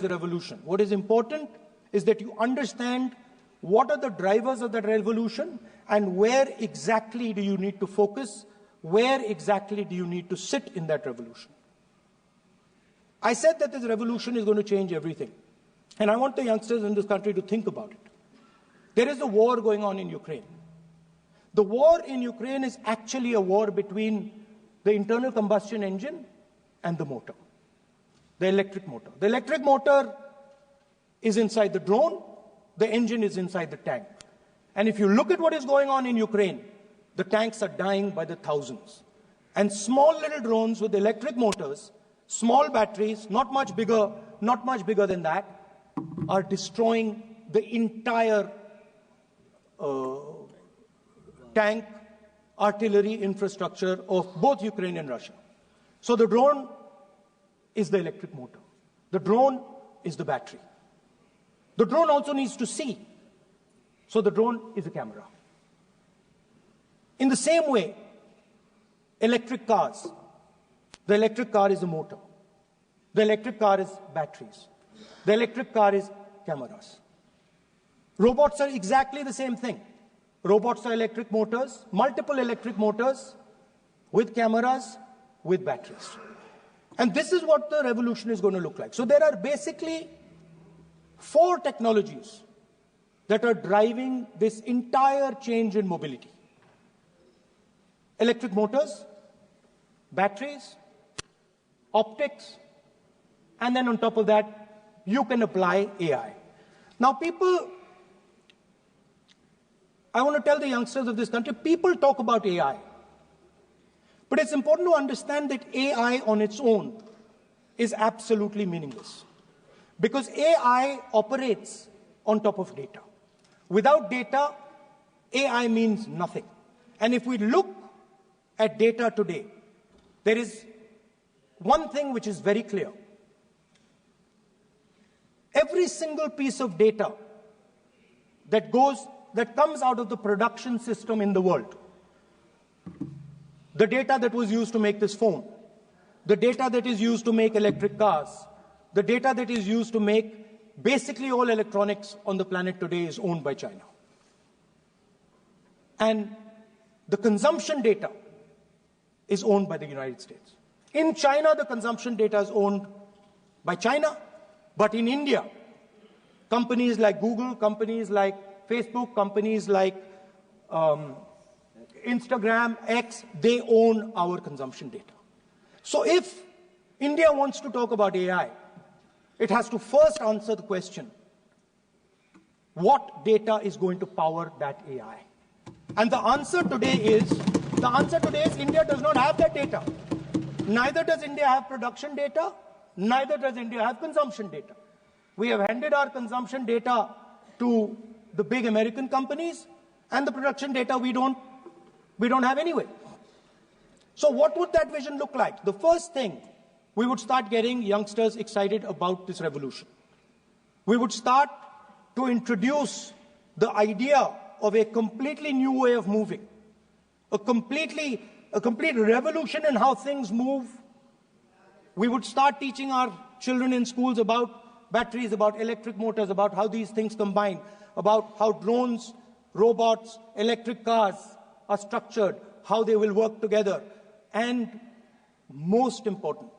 the revolution. What is important is that you understand what are the drivers of that revolution and where exactly do you need to focus, where exactly do you need to sit in that revolution. I said that this revolution is going to change everything. And I want the youngsters in this country to think about it. There is a war going on in Ukraine. The war in Ukraine is actually a war between the internal combustion engine and the motor, the electric motor. The electric motor is inside the drone, the engine is inside the tank. And if you look at what is going on in Ukraine, the tanks are dying by the thousands. And small little drones with electric motors, small batteries, not much bigger than that, are destroying the entire tank artillery infrastructure of both Ukraine and Russia. So the drone is the electric motor. The drone is the battery. The drone also needs to see. So the drone is a camera. In the same way, electric cars, the electric car is a motor. The electric car is batteries. The electric car is cameras. Robots are exactly the same thing. Robots are electric motors, multiple electric motors with cameras, with batteries. And this is what the revolution is going to look like. So there are basically 4 technologies that are driving this entire change in mobility. Electric motors, batteries, optics, and then on top of that, you can apply AI. Now I want to tell the youngsters of this country, people talk about AI. But it's important to understand that AI on its own is absolutely meaningless. Because AI operates on top of data. Without data, AI means nothing. And if we look at data today, there is one thing which is very clear. Every single piece of data that comes out of the production system in the world, the data that was used to make this phone, the data that is used to make electric cars, the data that is used to make basically all electronics on the planet today is owned by China. And the consumption data is owned by the United States. In China, the consumption data is owned by China, but in India, companies like Google, companies like Facebook, companies like Instagram, X, they own our consumption data. So if India wants to talk about AI, it has to first answer the question, what data is going to power that AI? And the answer today is India does not have that data. Neither does India have production data, neither does India have consumption data. We have handed our consumption data to the big American companies, and the production data we don't have anyway. So what would that vision look like? The first thing, we would start getting youngsters excited about this revolution. We would start to introduce the idea of a completely new way of moving, a complete revolution in how things move. We would start teaching our children in schools about batteries, about electric motors, about how these things combine, about how drones, robots, electric cars are structured, how they will work together. And most important,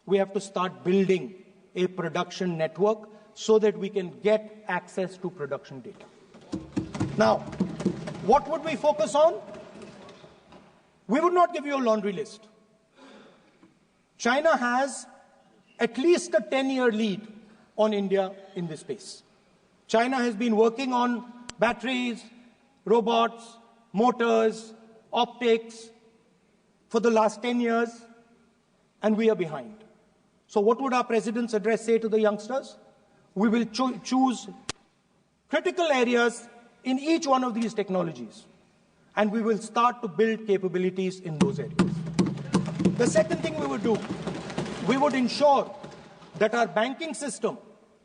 we have to start building a production network so that we can get access to production data. Now, what would we focus on? We would not give you a laundry list. China has at least a 10-year lead on India in this space. China has been working on batteries, robots, motors, optics for the last 10 years, and we are behind. So what would our president's address say to the youngsters? We will choose critical areas in each one of these technologies, and we will start to build capabilities in those areas. The second thing we would do, we would ensure that our banking system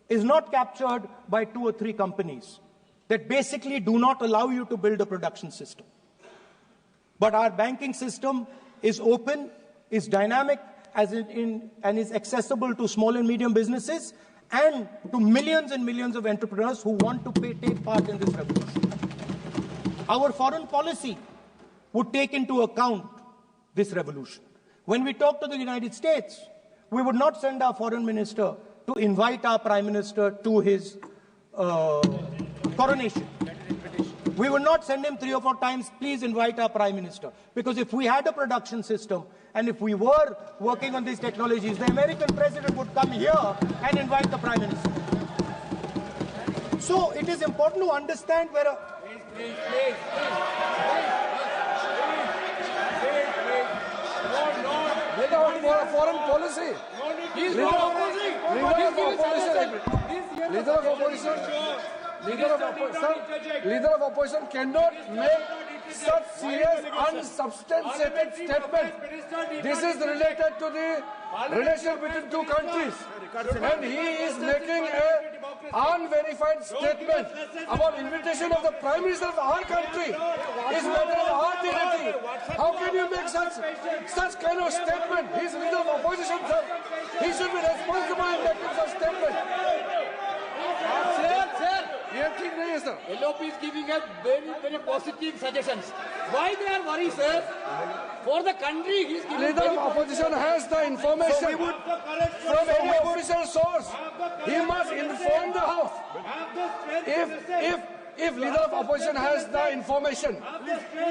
is not captured by 2 or 3 companies that basically do not allow you to build a production system. But our banking system is open, is dynamic, and is accessible to small and medium businesses, and to millions and millions of entrepreneurs who want to take part in this revolution. Our foreign policy would take into account this revolution. When we talk to the United States, we would not send our foreign minister to invite our prime minister to his coronation. We would not send him 3 or 4 times, please invite our prime minister. Because if we had a production system and if we were working on these technologies, the American president would come here and invite the prime minister. So it is important to understand where Please. Foreign policy. Leader of opposition cannot make such serious, unsubstantiated statement. This is related to the relation between two countries, and he is making an unverified statement about invitation of the Prime Minister of our country. Is better than our dignity. How can you make such kind of statement? He is leader of opposition, sir. He should be responsible in making such statement. Sir. LOP is giving us very positive suggestions. Why they are worried, sir? For the country, he is giving. Leader of opposition has the information from any official source. He must inform the House. If leader of opposition has the information,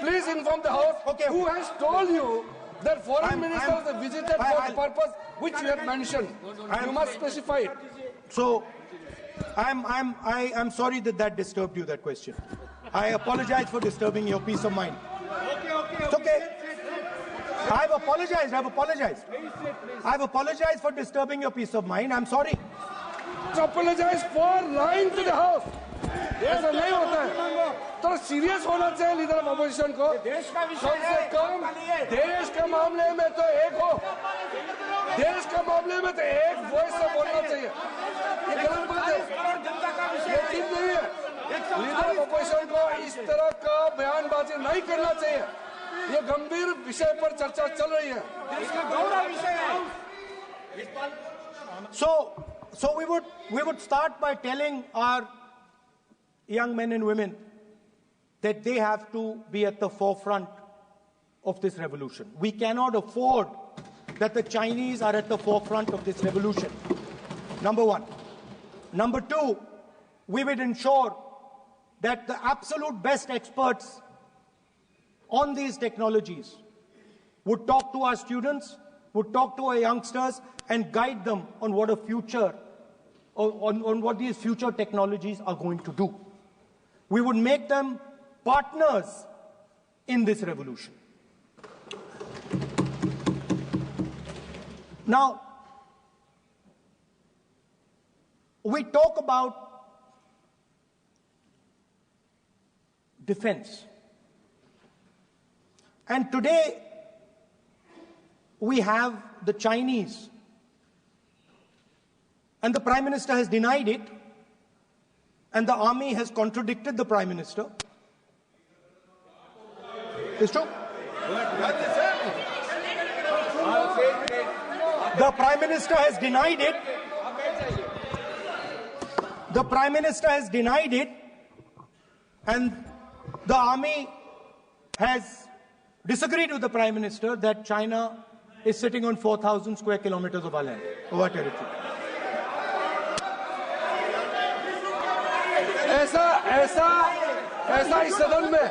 please inform the House. Okay. Who has told you that foreign ministers visited for the purpose which you have mentioned? You must specify it. So, I'm sorry that disturbed you, that question. I apologize for disturbing your peace of mind. It's okay. I've apologized. I've apologized for disturbing your peace of mind. I'm sorry. Apologize for lying to the House. ऐसा नहीं होता है. तो serious होना चाहिए leader of opposition को. कम से कम देश के मामले में तो एक हो. देश के मामले में तो एक वॉइस से बोलना चाहिए. ये गलत बात है. ये ठीक नहीं है. लीडर ऑफ अपोजिशन को इस तरह का बयानबाजी नहीं करना चाहिए. ये गंभीर विषय पर चर्चा चल रही है. इसका गौरव विषय है. So we would start by telling our young men and women that they have to be at the forefront of this revolution. We cannot afford that the Chinese are at the forefront of this revolution. Number one. Number two, we would ensure that the absolute best experts on these technologies would talk to our students, would talk to our youngsters, and guide them on what a future, on what these future technologies are going to do. We would make them partners in this revolution. Now, we talk about defense. And today, we have the Chinese. And the Prime Minister has denied it. And the army has contradicted the Prime Minister. It's true. The Prime Minister has denied it. The Prime Minister has denied it. And the army has disagreed with the Prime Minister that China is sitting on 4,000 square kilometers of our land, of our territory. ऐसा इस सदन में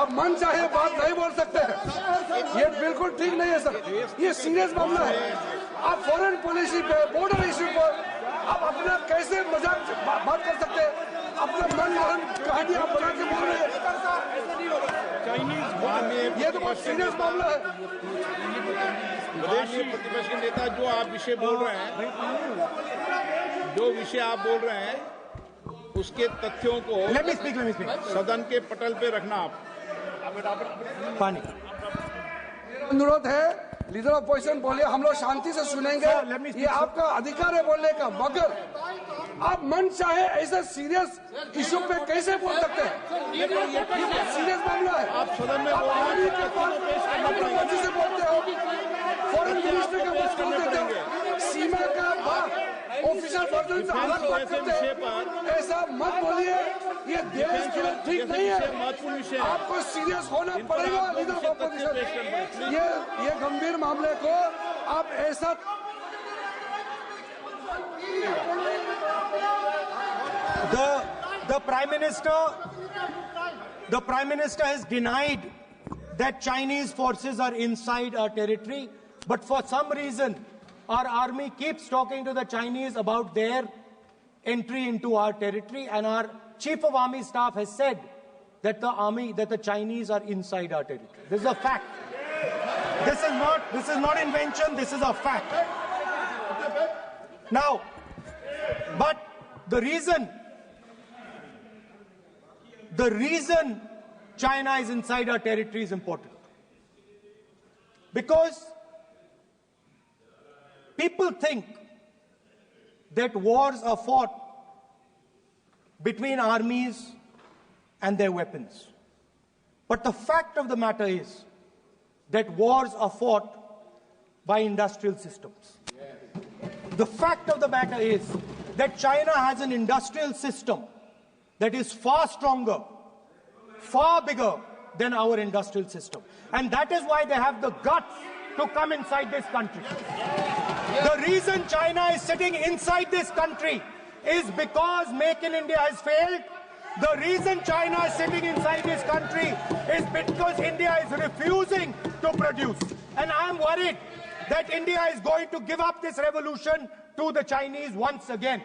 अब मन चाहे बात नहीं बोल सकते हैं. ये बिल्कुल ठीक नहीं है सर. ये सीरियस मामला है. आप फॉरेन पॉलिसी पे, बॉर्डर इश्यू पर आप अपना कैसे मजाक बात कर सकते हैं? अपना मन गढ़ंत कहानी आप बना के बोल रहे हैं. ये तो बहुत सीरियस मामला है. विदेशी प्रतिपक्ष के नेता जो आप विषय बोल रहे हैं, उसके तथ्यों को Let me speak. सदन के पटल पे रखना. आप पानी. अनुरोध है लीडर ऑफ अपोजिशन बोलिए, हम लोग शांति से सुनेंगे. ये आपका अधिकार है बोलने का, मगर आप मन चाहे ऐसा सीरियस इशू पे कैसे बोल सकते हैं? ये सीरियस मामला है. आप सदन में अपनी मर्जी से बोलते हो. फॉरेन मिनिस्टर का बात कर देते हो. सीमा का बात ऑफिशियल वर्जन से अलग बात करते हैं। ऐसा मत बोलिए, ये देश के लिए ठीक नहीं है। आपको सीरियस होना पड़ेगा लीडर ऑफ ऑपोजिशन। ये गंभीर मामले को आप ऐसा The Prime Minister has denied that Chinese forces are inside our territory, but for some reason, our army keeps talking to the Chinese about their entry into our territory, and our Chief of Army Staff has said that the Chinese are inside our territory. This is a fact. This is not invention. This is a fact. Now, but the reason China is inside our territory is important. Because people think that wars are fought between armies and their weapons. But the fact of the matter is that wars are fought by industrial systems. The fact of the matter is that China has an industrial system that is far stronger, far bigger than our industrial system. And that is why they have the guts to come inside this country. The reason China is sitting inside this country is because Make in India has failed. The reason China is sitting inside this country is because India is refusing to produce. And I am worried that India is going to give up this revolution to the Chinese once again.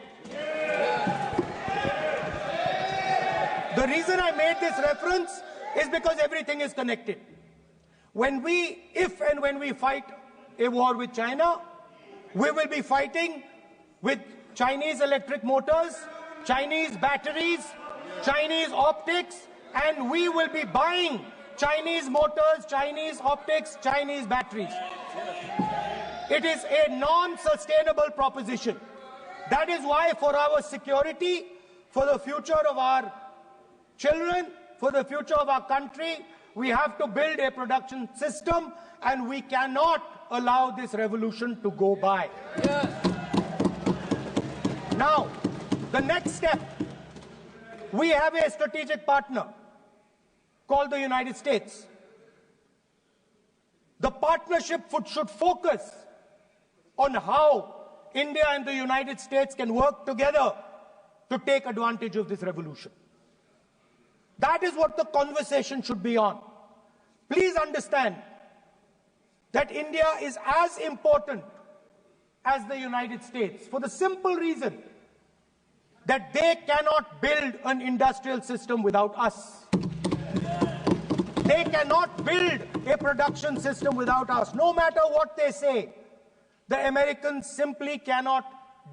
The reason I made this reference is because everything is connected. If and when we fight a war with China, we will be fighting with Chinese electric motors, Chinese batteries, Chinese optics, and we will be buying Chinese motors, Chinese optics, Chinese batteries. It is a non-sustainable proposition. That is why for our security, for the future of our children, for the future of our country, we have to build a production system, and we cannot allow this revolution to go by. Yes. Now, the next step, we have a strategic partner called the United States. The partnership should focus on how India and the United States can work together to take advantage of this revolution. That is what the conversation should be on. Please understand that India is as important as the United States for the simple reason that they cannot build an industrial system without us. They cannot build a production system without us. No matter what they say, the Americans simply cannot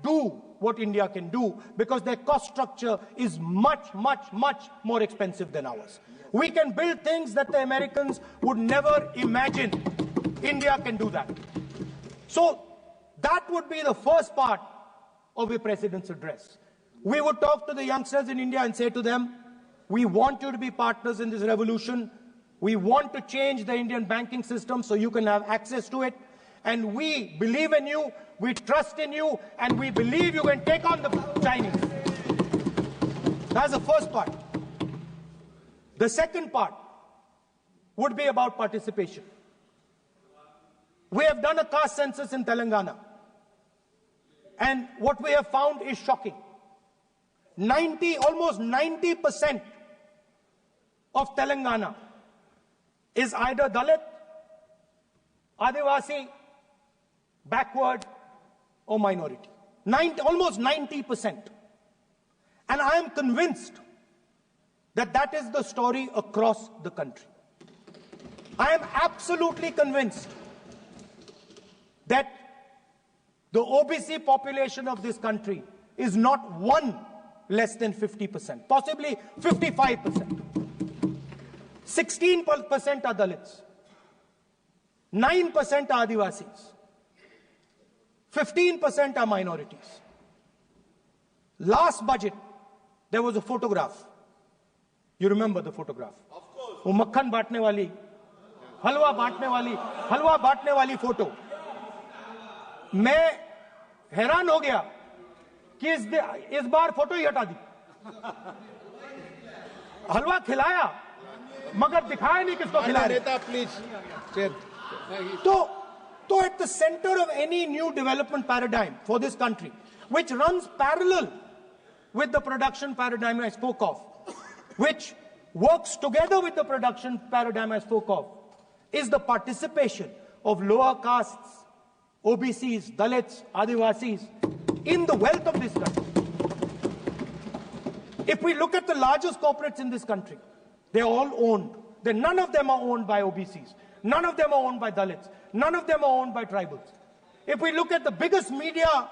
do what India can do because their cost structure is much, much, much more expensive than ours. We can build things that the Americans would never imagine. India can do that. So that would be the first part of a president's address. We would talk to the youngsters in India and say to them, we want you to be partners in this revolution. We want to change the Indian banking system so you can have access to it. And we believe in you, we trust in you, and we believe you can take on the Chinese. That's the first part. The second part would be about participation. We have done a caste census in Telangana. And what we have found is shocking. Almost 90% of Telangana is either Dalit, Adivasi, backward, or minority. Almost 90%. And I am convinced that that is the story across the country. I am absolutely convinced that the OBC population of this country is not one less than 50%, possibly 55%. 16% are Dalits, 9% are Adivasis, 15% are minorities. Last budget, there was a photograph. You remember the photograph? Of course. वो मक्खन बांटने वाली, हलवा बांटने वाली photo. मैं हैरान हो गया कि इस बार फोटो ही हटा दी। हलवा खिलाया मगर दिखाया नहीं किसको खिला रहे। नेता please chair. So at the center of any new development paradigm for this country, which runs parallel with the production paradigm I spoke of, which works together with the production paradigm I spoke of, is the participation of lower castes, OBCs, Dalits, Adivasis in the wealth of this country. If we look at the largest corporates in this country, they're all owned. None of them are owned by OBCs. None of them are owned by Dalits. None of them are owned by tribals. If we look at the biggest media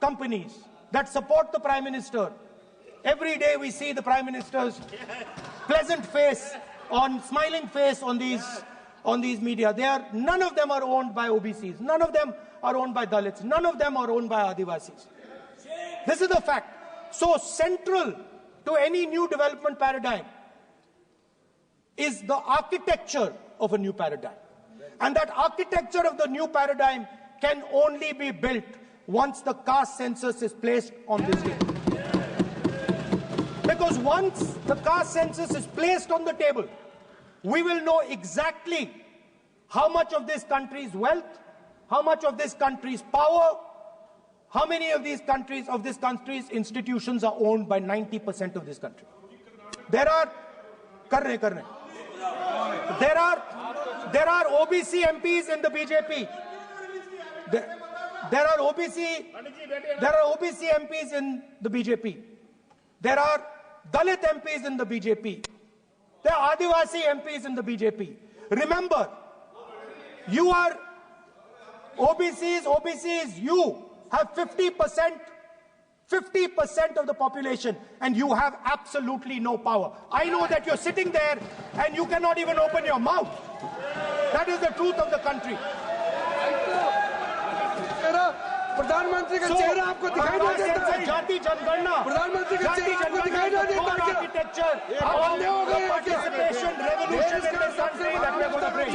companies that support the Prime Minister, every day we see the Prime Minister's pleasant face, smiling face on these media. None of them are owned by OBCs. None of them are owned by Dalits. None of them are owned by Adivasis. This is the fact. So central to any new development paradigm is the architecture of a new paradigm. And that architecture of the new paradigm can only be built once the caste census is placed on this table. Because once the caste census is placed on the table, we will know exactly how much of this country's wealth, how much of this country's power, how many of this country's institutions are owned by 90% of this country. There are OBC MPs in the BJP. There are OBC MPs in the BJP. There are Dalit MPs in the BJP. There are Adivasi MPs in the BJP. Remember, you are OBCs, you have 50% of the population, and you have absolutely no power. I know that you're sitting there and you cannot even open your mouth. That is the truth of the country. प्रधानमंत्री का चेहरा आपको दिखाई नहीं देता है। जाति जनगणना, प्रधानमंत्री का चेहरा आपको दिखाई नहीं देता है। आर्किटेक्चर, अंधे हो गए, participation, revolution in this country that we are going to bring.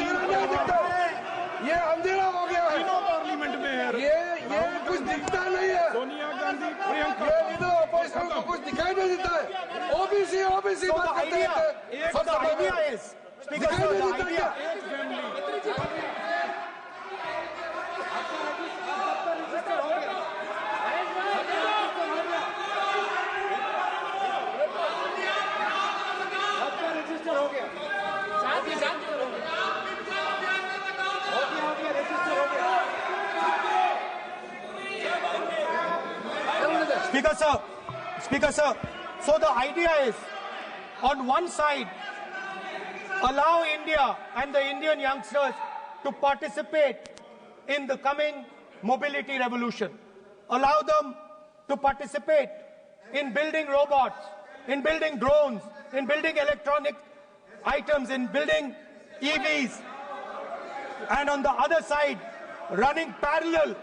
ये अंधेरा हो गया है। पार्लियामेंट में है। ये कुछ दिखता नहीं है। सोनिया गांधी, प्रियंका, ये लीडर ऑपोजिशन को कुछ दिखाई नहीं देता है। ओबीसी बात करते हैं। So the idea is, Speaker sir, the idea. Speaker sir, so the idea is, on one side, allow India and the Indian youngsters to participate in the coming mobility revolution. Allow them to participate in building robots, in building drones, in building electronic items, in building EVs. And on the other side, running parallel.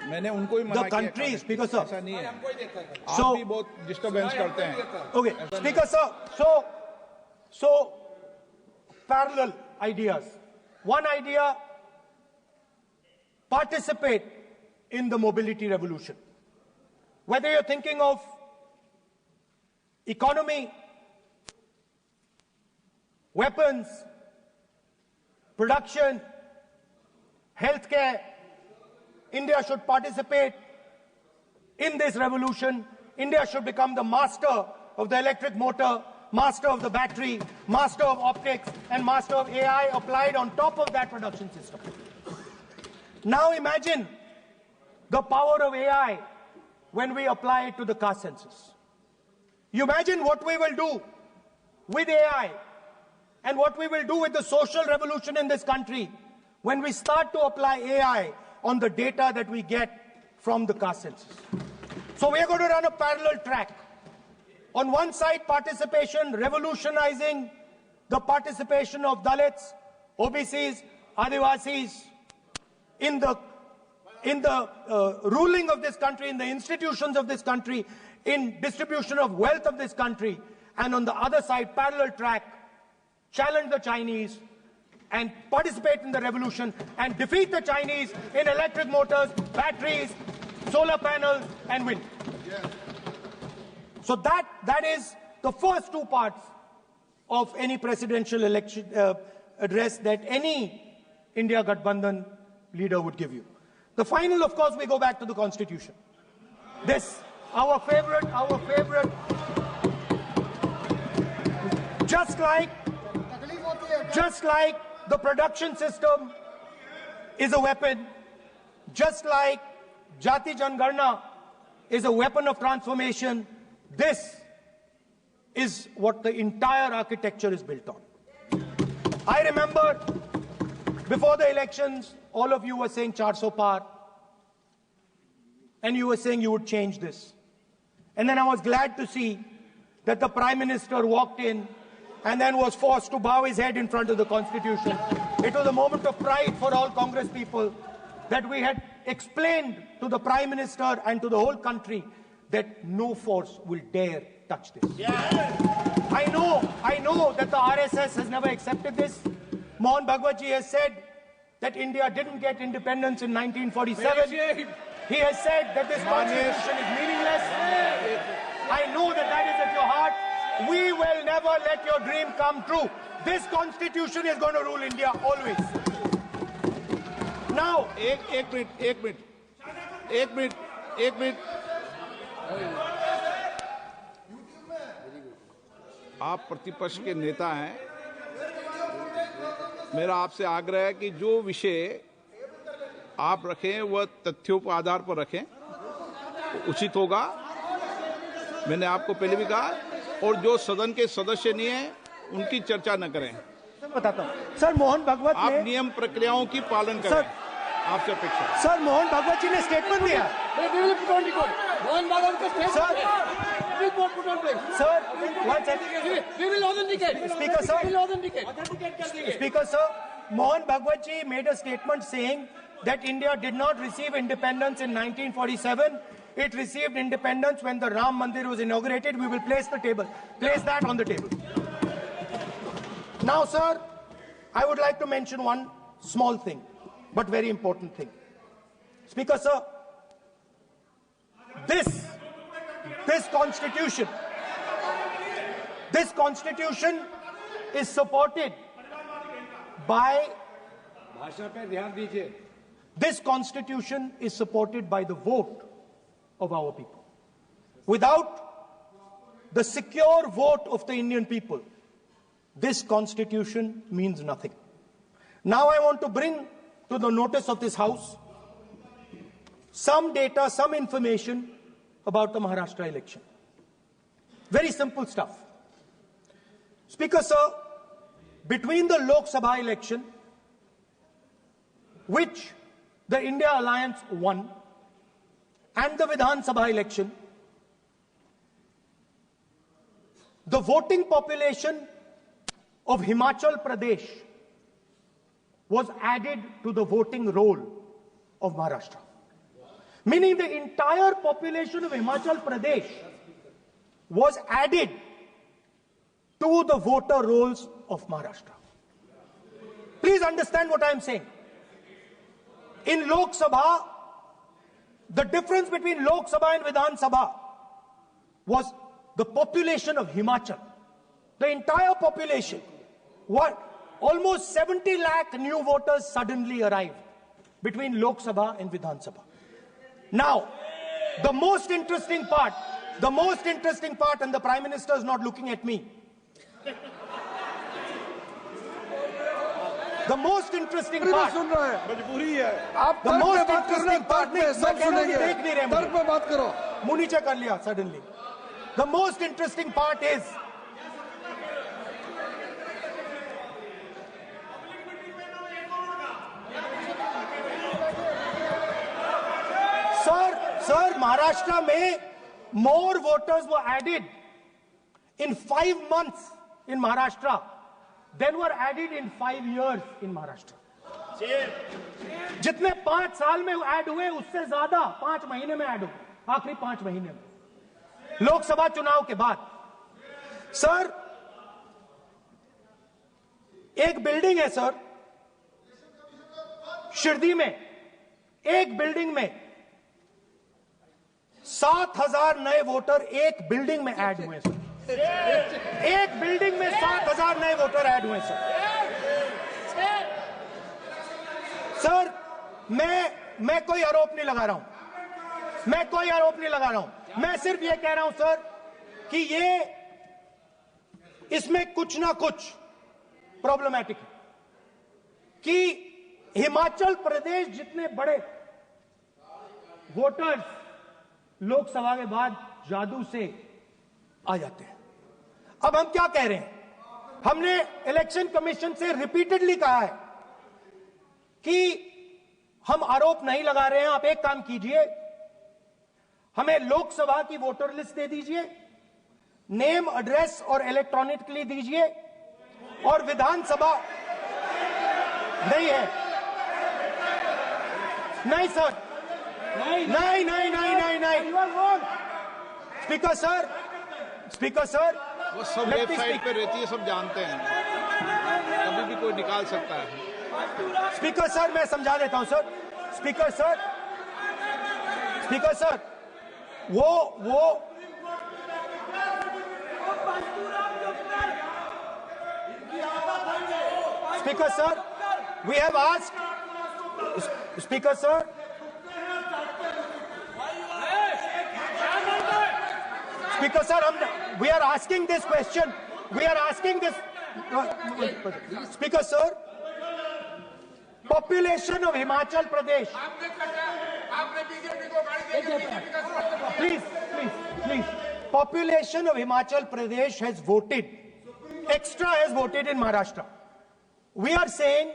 मैंने उनको ही मना The country, Speaker sir. ऐसा नहीं है। आप So भी बहुत disturbance करते हैं। Okay, Speaker sir. So parallel ideas. One idea: participate in the mobility revolution. Whether you're thinking of economy, weapons, production, healthcare, India should participate in this revolution. India should become the master of the electric motor, master of the battery, master of optics, and master of AI applied on top of that production system. Now imagine the power of AI when we apply it to the caste census. You imagine what we will do with AI and what we will do with the social revolution in this country when we start to apply AI on the data that we get from the caste census. So we are going to run a parallel track. On one side, participation, revolutionizing the participation of Dalits, OBCs, Adivasis, in the ruling of this country, in the institutions of this country, in distribution of wealth of this country, and on the other side, parallel track, challenge the Chinese and participate in the revolution and defeat the Chinese in electric motors, batteries, solar panels, and wind. Yeah. So that is the first two parts of any presidential election address that any India Gathbandhan leader would give you. The final, of course, we go back to the Constitution. This, our favorite, just like the production system is a weapon, just like Jati Jangarna is a weapon of transformation, this is what the entire architecture is built on. I remember before the elections, all of you were saying 400 par, and you were saying you would change this. And then I was glad to see that the Prime Minister walked in and then was forced to bow his head in front of the Constitution. It was a moment of pride for all Congress people that we had explained to the Prime Minister and to the whole country that no force will dare touch this. Yeah. I know that the RSS has never accepted this. Mohan Bhagwatji has said that India didn't get independence in 1947. He has said that this constitution is meaningless. I know that is at your heart. We will never let your dream come true. This constitution is going to rule India always. Now, एक minute आप प्रतिपक्ष के नेता हैं। मेरा आपसे आग्रह है कि जो विषय आप रखें वह तथ्यों पर आधार पर रखें, उचित होगा। मैंने आपको पहले भी कहा, और जो सदन के सदस्य नहीं है उनकी चर्चा न करें। बताता हूं सर, मोहन भागवत आप नियम प्रक्रियाओं की पालन करें, आपसे अपेक्षा। सर, मोहन भागवत जी ने स्टेटमेंट दिया। मोहन भागवत का statement Sir, one second. We will authenticate. Speaker, sir. We will authenticate. Speaker, sir, Mohan Bhagwat ji made a statement saying that India did not receive independence in 1947. It received independence when the Ram Mandir was inaugurated. We will place that on the table. Now, sir, I would like to mention one small thing, but very important thing. Speaker, sir, this constitution is supported by this constitution is supported by the vote of our people. Without the secure vote of the Indian people, this constitution means nothing. Now I want to bring to the notice of this House some data, some information about the Maharashtra election. Very simple stuff. Speaker, sir, between the Lok Sabha election, which the India Alliance won, and the Vidhan Sabha election, the voting population of Himachal Pradesh was added to the voting roll of Maharashtra. Meaning the entire population of Himachal Pradesh was added to the voter rolls of Maharashtra. Please understand what I am saying. In Lok Sabha, the difference between Lok Sabha and Vidhan Sabha was the population of Himachal. The entire population. Almost 70 lakh new voters suddenly arrived between Lok Sabha and Vidhan Sabha. Now, the most interesting part, and the Prime Minister is not looking at me. The most interesting part, suddenly. The most interesting part is, Sir, Maharashtra mein more voters were added in 5 months in Maharashtra than were added in 5 years in Maharashtra. जितने 5 साल में add हुए उससे ज्यादा 5 महीने में add हुए, आखिरी 5 महीने में लोकसभा चुनाव के बाद। सर, एक बिल्डिंग है सर शिरडी में, एक बिल्डिंग में 7,000 नए वोटर एक बिल्डिंग में ऐड हुए सर। एक बिल्डिंग में 7,000 नए वोटर ऐड हुए सर। सर, मैं कोई आरोप नहीं लगा रहा हूं, मैं कोई आरोप नहीं लगा रहा हूं, मैं सिर्फ ये कह रहा हूं सर कि ये इसमें कुछ ना कुछ प्रॉब्लमैटिक है कि हिमाचल प्रदेश जितने बड़े वोटर्स लोकसभा के बाद जादू से आ जाते हैं। अब हम क्या कह रहे हैं, हमने इलेक्शन कमीशन से रिपीटेडली कहा है कि हम आरोप नहीं लगा रहे हैं, आप एक काम कीजिए, हमें लोकसभा की वोटर लिस्ट दे दीजिए, नेम एड्रेस और इलेक्ट्रॉनिकली दीजिए, और विधानसभा नहीं है। नहीं सर, नहीं नहीं नहीं नहीं नहीं नहीं स्पीकर सर वो सब वेबसाइट पे रहती है, सब जानते हैं, कभी भी कोई निकाल सकता है। स्पीकर सर, मैं समझा देता हूं सर। स्पीकर सर, वो speaker sir, we have asked, Speaker sir, Speaker sir, we are asking this question, we are asking this, Speaker sir, population of Himachal Pradesh, please, population of Himachal Pradesh has voted, extra has voted in Maharashtra. We are saying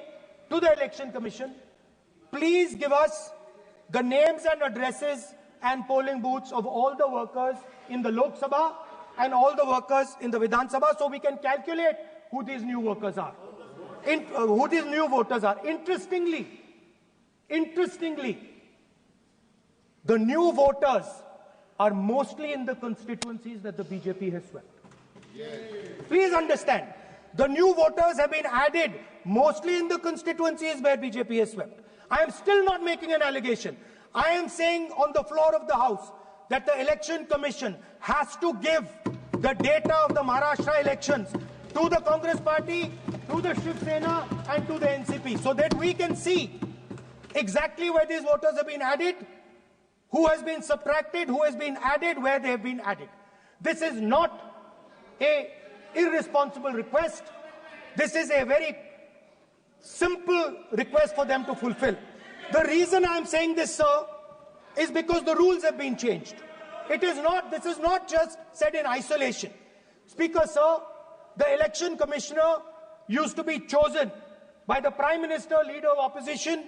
to the Election Commission, please give us the names and addresses and polling booths of all the workers in the Lok Sabha and all the workers in the Vidhan Sabha, so we can calculate who these new workers are, who these new voters are. Interestingly, the new voters are mostly in the constituencies that the BJP has swept. Please understand, the new voters have been added mostly in the constituencies where BJP has swept. I am still not making an allegation. I am saying on the floor of the House that the Election Commission has to give the data of the Maharashtra elections to the Congress Party, to the Shiv Sena and to the NCP, so that we can see exactly where these voters have been added, who has been subtracted, who has been added, where they have been added. This is not a irresponsible request. This is a very simple request for them to fulfill. The reason I am saying this, sir, is because the rules have been changed. This is not just said in isolation. Speaker, sir, the election commissioner used to be chosen by the Prime Minister, Leader of Opposition,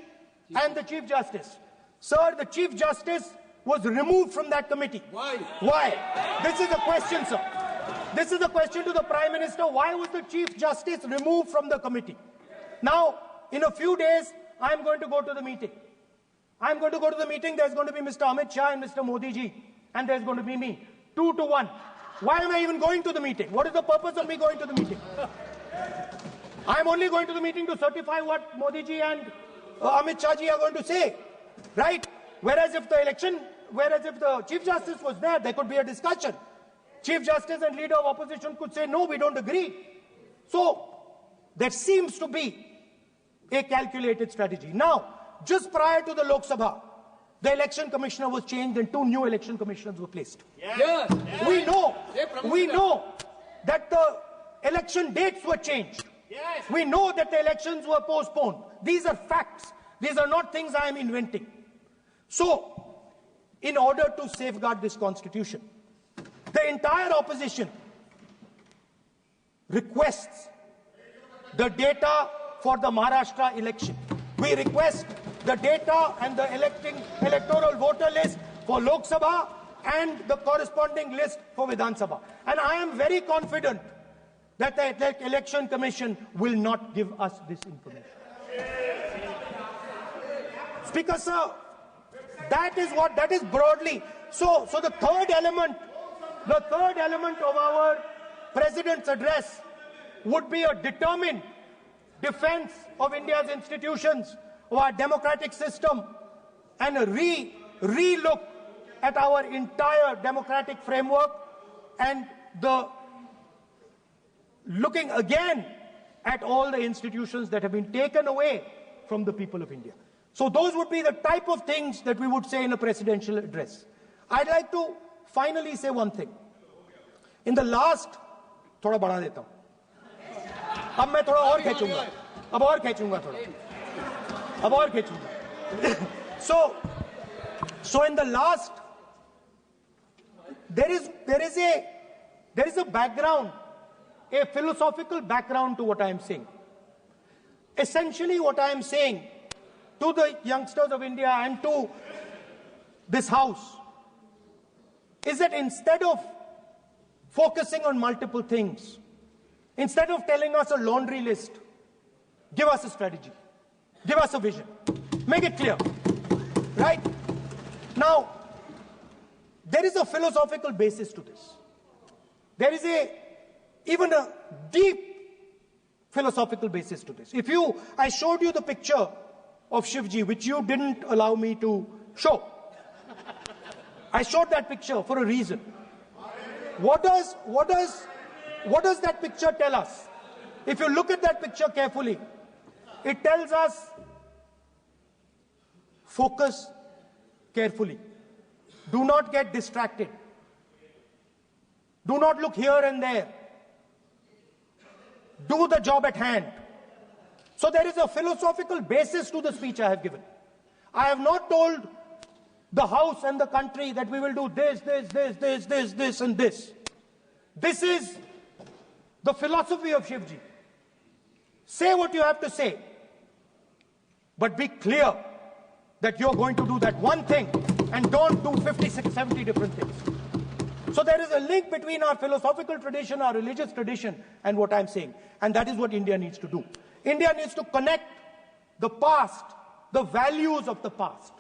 and the Chief Justice. Sir, the Chief Justice was removed from that committee. Why? Why? This is the question, sir. This is the question to the Prime Minister. Why was the Chief Justice removed from the committee? Now, in a few days, I am going to go to the meeting. I am going to go to the meeting. There's going to be Mr. Amit Shah and Mr. Modi ji. And there's going to be me. 2 to 1. Why am I even going to the meeting? What is the purpose of me going to the meeting? I am only going to the meeting to certify what Modi ji and Amit Shah ji are going to say. Right? Whereas if the Chief Justice was there could be a discussion. Chief Justice and Leader of Opposition could say, no, we don't agree. So, there seems to be a calculated strategy. Now, just prior to the Lok Sabha, the election commissioner was changed and 2 new election commissioners were placed. Yes. We know that the election dates were changed. Yes. We know that the elections were postponed. These are facts. These are not things I am inventing. So, in order to safeguard this constitution, the entire opposition requests the data for the Maharashtra election. We request the data and the electoral voter list for Lok Sabha and the corresponding list for Vidhan Sabha. And I am very confident that the Election Commission will not give us this information. Speaker, sir, that is broadly. So the third element of our President's address would be a determined defense of India's institutions, of our democratic system, and a re-look at our entire democratic framework, and the looking again at all the institutions that have been taken away from the people of India. So those would be the type of things that we would say in a presidential address. I'd like to finally say one thing. In the last, थोड़ा बढ़ा देता हूँ. अब मैं थोड़ा और खींचूंगा. अब और खींचूंगा थोड़ा. अब और खींचूंगा. So in the last, there is a background, a philosophical background to what I am saying. Essentially, what I am saying to the youngsters of India and to this House is that instead of focusing on multiple things, instead of telling us a laundry list, give us a strategy, give us a vision, make it clear, right? Now, there is a philosophical basis to this. There is even a deep philosophical basis to this. I showed you the picture of Shivji, which you didn't allow me to show. I showed that picture for a reason. What does that picture tell us? If you look at that picture carefully, it tells us focus carefully. Do not get distracted. Do not look here and there. Do the job at hand. So there is a philosophical basis to the speech I have given. I have not told the House and the country that we will do this, and this. This is the philosophy of Shivji. Say what you have to say, but be clear that you're going to do that one thing and don't do 56, 70 different things. So there is a link between our philosophical tradition, our religious tradition, and what I'm saying. And that is what India needs to do. India needs to connect the past, the values of the past.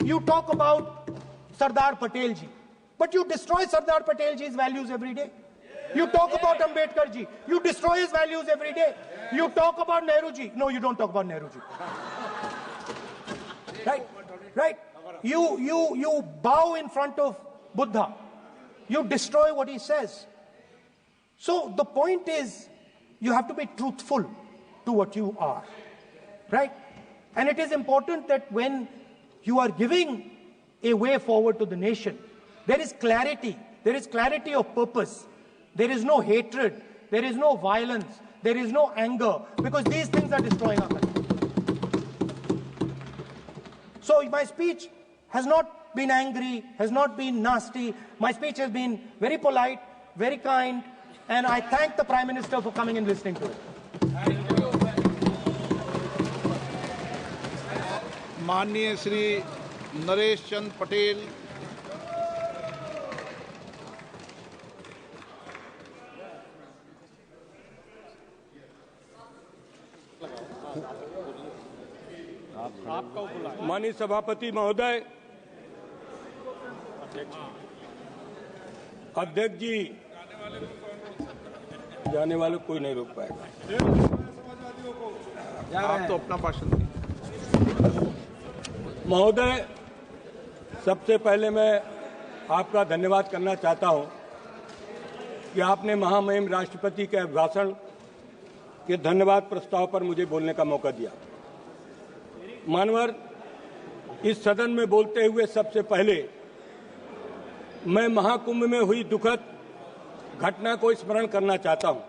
You talk about Sardar Patel ji, but you destroy Sardar Patel ji's values every day. You talk about Ambedkar ji, you destroy his values every day. You talk about Nehru ji. No, you don't talk about Nehru ji. Right? You bow in front of Buddha. You destroy what he says. So the point is, you have to be truthful to what you are, right? And it is important that when you are giving a way forward to the nation, there is clarity of purpose. There is no hatred, there is no violence, there is no anger, because these things are destroying our country. So my speech has not been angry, has not been nasty. My speech has been very polite, very kind, and I thank the Prime Minister for coming and listening to it. माननीय श्री नरेश चंद पटेल, माननीय सभापति महोदय, अध्यक्ष जी, जाने वाले कोई नहीं रोक पाएगा। आप तो अपना भाषण दें। महोदय, सबसे पहले मैं आपका धन्यवाद करना चाहता हूं कि आपने महामहिम राष्ट्रपति के अभिभाषण के धन्यवाद प्रस्ताव पर मुझे बोलने का मौका दिया। मानवर, इस सदन में बोलते हुए सबसे पहले मैं महाकुंभ में हुई दुखद घटना को स्मरण करना चाहता हूं।